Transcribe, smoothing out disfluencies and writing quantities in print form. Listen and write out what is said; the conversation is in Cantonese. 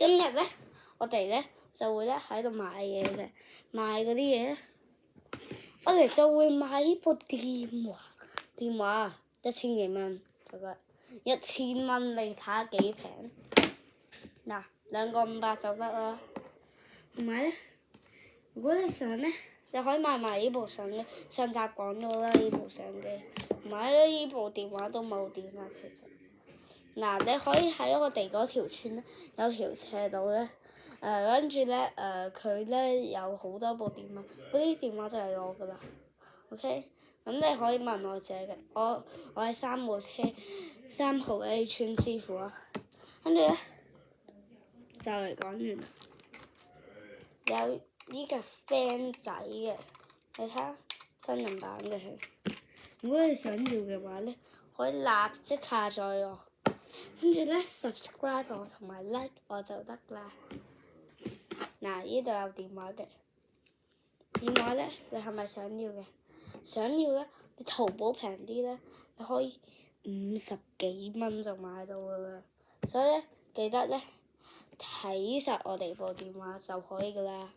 今日咧，我哋咧就會咧喺度買嘢嘅，買嗰啲嘢咧，我哋就會買呢部電話1000幾蚊就得，1000蚊你睇下幾平？嗱，2個500就得啦。同埋咧，如果你想咧，你可以買埋呢部相機。上集講到啦，呢部相機，同埋咧呢部電話都冇電啦，其實。嗱，你可以喺我哋嗰條村咧，有條斜道咧，跟住咧，佢咧有好多部電話，嗰啲電話就係我噶啦 ，OK？咁你可以問我借嘅，我係3號 A 村師傅啊，跟住咧就嚟講完啦，有呢個 fan 仔嘅，你睇下真人版嘅佢，如果你想要嘅話咧，可以立即下載我。跟住咧 subscribe 我同埋 like 我就得啦。嗱，呢度有電話嘅，電話咧你係咪想要嘅？想要咧，你淘寶平啲咧，你可以50幾蚊就買到噶啦。所以咧，記得咧睇實我哋部電話就可以噶啦。